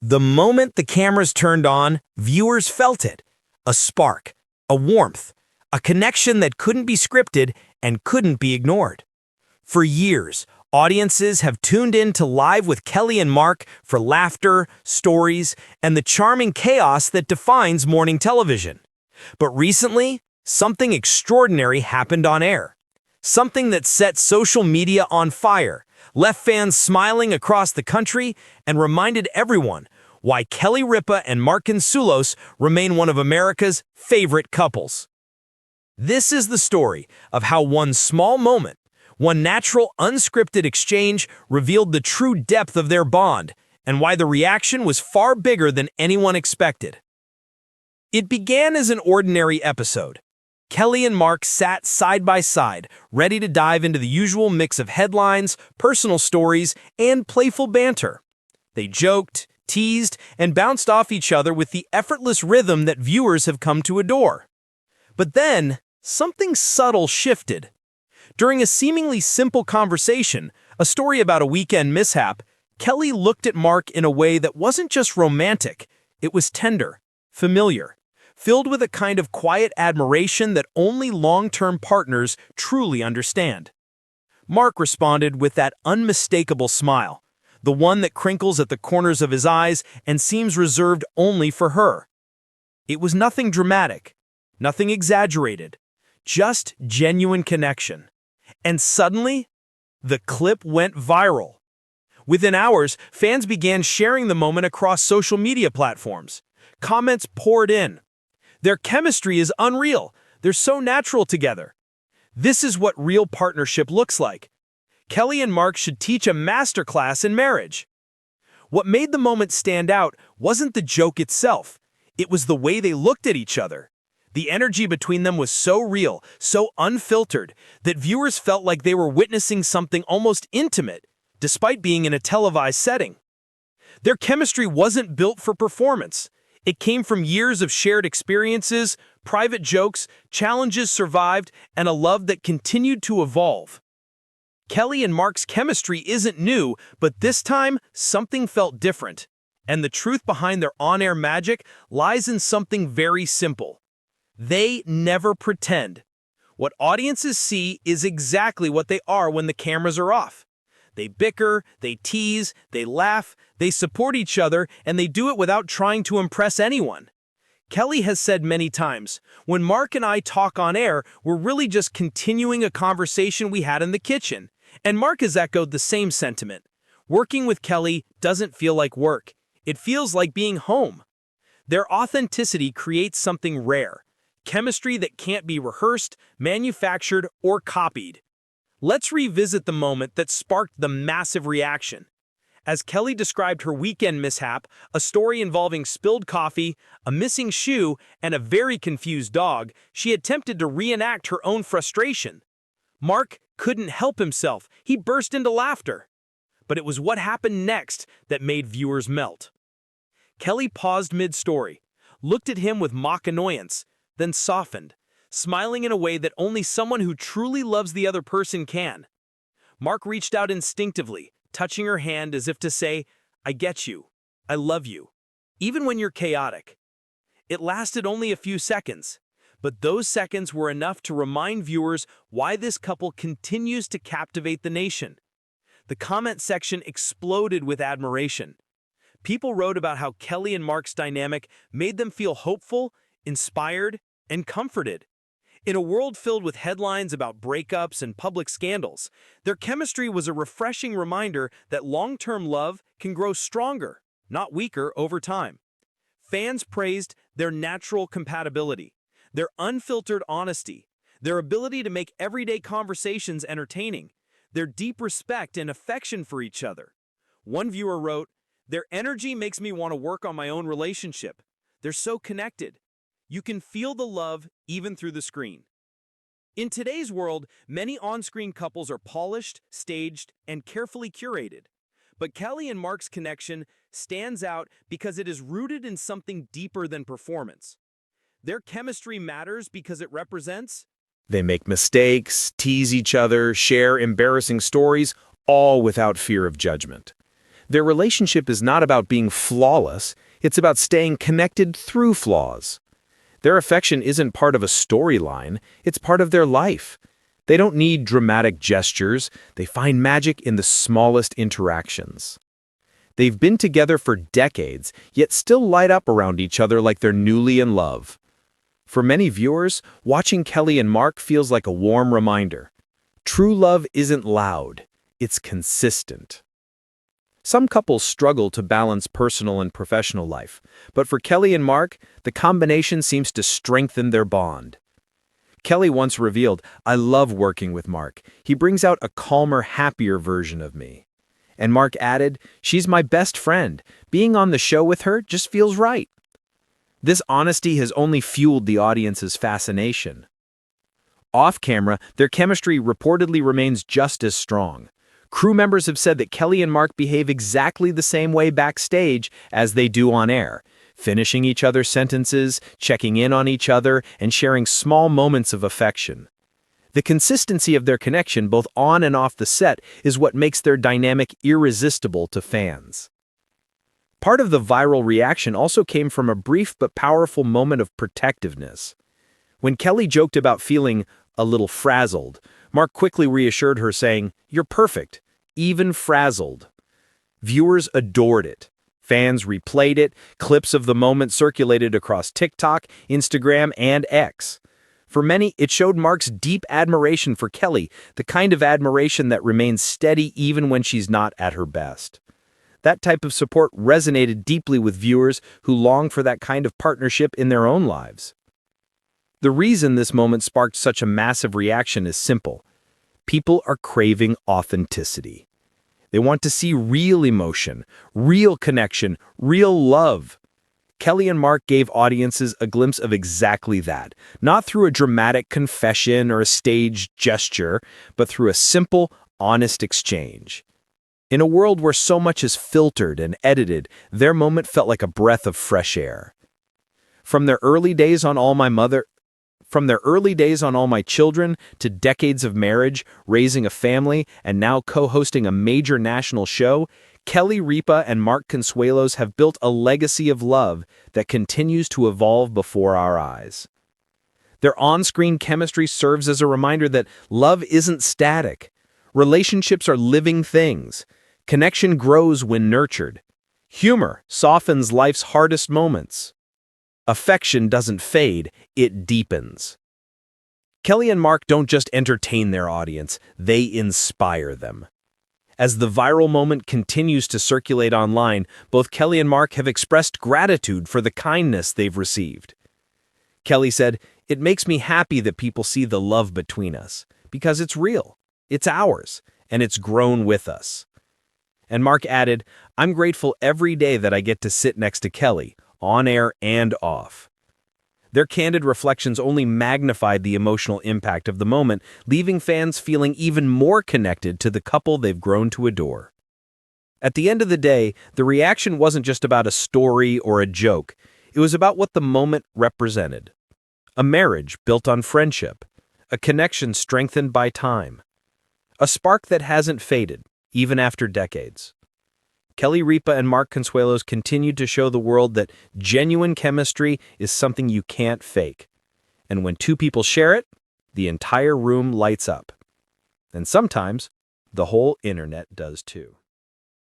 The moment the cameras turned on, viewers felt it. A spark, a warmth, a connection that couldn't be scripted and couldn't be ignored. For years, audiences have tuned in to Live with Kelly and Mark for laughter, stories, and the charming chaos that defines morning television. But recently, something extraordinary happened on air. Something that set social media on fire, left fans smiling across the country, and reminded everyone why Kelly Ripa and Mark Consuelos remain one of America's favorite couples. This is the story of how one small moment, one natural, unscripted exchange revealed the true depth of their bond, and why the reaction was far bigger than anyone expected. It began as an ordinary episode. Kelly and Mark sat side by side, ready to dive into the usual mix of headlines, personal stories, and playful banter. They joked, teased, and bounced off each other with the effortless rhythm that viewers have come to adore. But then, something subtle shifted. During a seemingly simple conversation, a story about a weekend mishap, Kelly looked at Mark in a way that wasn't just romantic, it was tender, familiar, filled with a kind of quiet admiration that only long-term partners truly understand. Mark responded with that unmistakable smile, the one that crinkles at the corners of his eyes and seems reserved only for her. It was nothing dramatic, nothing exaggerated, just genuine connection. And suddenly, the clip went viral. Within hours, fans began sharing the moment across social media platforms. Comments poured in. Their chemistry is unreal. They're so natural together. This is what real partnership looks like. Kelly and Mark should teach a masterclass in marriage. What made the moment stand out wasn't the joke itself. It was the way they looked at each other. The energy between them was so real, so unfiltered, that viewers felt like they were witnessing something almost intimate, despite being in a televised setting. Their chemistry wasn't built for performance. It came from years of shared experiences, private jokes, challenges survived, and a love that continued to evolve. Kelly and Mark's chemistry isn't new, but this time, something felt different. And the truth behind their on-air magic lies in something very simple. They never pretend. What audiences see is exactly what they are when the cameras are off. They bicker, they tease, they laugh, they support each other, and they do it without trying to impress anyone. Kelly has said many times, when Mark and I talk on air, we're really just continuing a conversation we had in the kitchen. And Mark has echoed the same sentiment. Working with Kelly doesn't feel like work. It feels like being home. Their authenticity creates something rare. Chemistry that can't be rehearsed, manufactured, or copied. Let's revisit the moment that sparked the massive reaction. As Kelly described her weekend mishap, a story involving spilled coffee, a missing shoe, and a very confused dog, she attempted to reenact her own frustration. Mark couldn't help himself. He burst into laughter. But it was what happened next that made viewers melt. Kelly paused mid-story, looked at him with mock annoyance, then softened, smiling in a way that only someone who truly loves the other person can. Mark reached out instinctively, touching her hand as if to say, "I get you. I love you. Even when you're chaotic." It lasted only a few seconds, but those seconds were enough to remind viewers why this couple continues to captivate the nation. The comment section exploded with admiration. People wrote about how Kelly and Mark's dynamic made them feel hopeful, inspired, and comforted. In a world filled with headlines about breakups and public scandals, their chemistry was a refreshing reminder that long-term love can grow stronger, not weaker, over time. Fans praised their natural compatibility, their unfiltered honesty, their ability to make everyday conversations entertaining, their deep respect and affection for each other. One viewer wrote, "Their energy makes me want to work on my own relationship. They're so connected. You can feel the love even through the screen." In today's world, many on-screen couples are polished, staged, and carefully curated. But Kelly and Mark's connection stands out because it is rooted in something deeper than performance. Their chemistry matters because it represents. They make mistakes, tease each other, share embarrassing stories, all without fear of judgment. Their relationship is not about being flawless, it's about staying connected through flaws. Their affection isn't part of a storyline, it's part of their life. They don't need dramatic gestures, they find magic in the smallest interactions. They've been together for decades, yet still light up around each other like they're newly in love. For many viewers, watching Kelly and Mark feels like a warm reminder. True love isn't loud, it's consistent. Some couples struggle to balance personal and professional life, but for Kelly and Mark, the combination seems to strengthen their bond. Kelly once revealed, "I love working with Mark. He brings out a calmer, happier version of me." And Mark added, "She's my best friend. Being on the show with her just feels right." This honesty has only fueled the audience's fascination. Off camera, their chemistry reportedly remains just as strong. Crew members have said that Kelly and Mark behave exactly the same way backstage as they do on air, finishing each other's sentences, checking in on each other, and sharing small moments of affection. The consistency of their connection, both on and off the set, is what makes their dynamic irresistible to fans. Part of the viral reaction also came from a brief but powerful moment of protectiveness. When Kelly joked about feeling a little frazzled, Mark quickly reassured her, saying, "You're perfect, even frazzled." Viewers adored it. Fans replayed it, clips of the moment circulated across TikTok, Instagram, and X. For many, it showed Mark's deep admiration for Kelly, the kind of admiration that remains steady even when she's not at her best. That type of support resonated deeply with viewers who long for that kind of partnership in their own lives. The reason this moment sparked such a massive reaction is simple. People are craving authenticity. They want to see real emotion, real connection, real love. Kelly and Mark gave audiences a glimpse of exactly that, not through a dramatic confession or a staged gesture, but through a simple, honest exchange. In a world where so much is filtered and edited, their moment felt like a breath of fresh air. From their early days on All My Children to decades of marriage, raising a family, and now co-hosting a major national show, Kelly Ripa and Mark Consuelos have built a legacy of love that continues to evolve before our eyes. Their on-screen chemistry serves as a reminder that love isn't static. Relationships are living things. Connection grows when nurtured. Humor softens life's hardest moments. Affection doesn't fade, it deepens. Kelly and Mark don't just entertain their audience, they inspire them. As the viral moment continues to circulate online, both Kelly and Mark have expressed gratitude for the kindness they've received. Kelly said, "It makes me happy that people see the love between us, because it's real, it's ours, and it's grown with us." And Mark added, "I'm grateful every day that I get to sit next to Kelly, on air and off." Their candid reflections only magnified the emotional impact of the moment, leaving fans feeling even more connected to the couple they've grown to adore. At the end of the day, the reaction wasn't just about a story or a joke. It was about what the moment represented. A marriage built on friendship, a connection strengthened by time, a spark that hasn't faded, even after decades. Kelly Ripa and Mark Consuelos continued to show the world that genuine chemistry is something you can't fake. And when two people share it, the entire room lights up. And sometimes, the whole internet does too.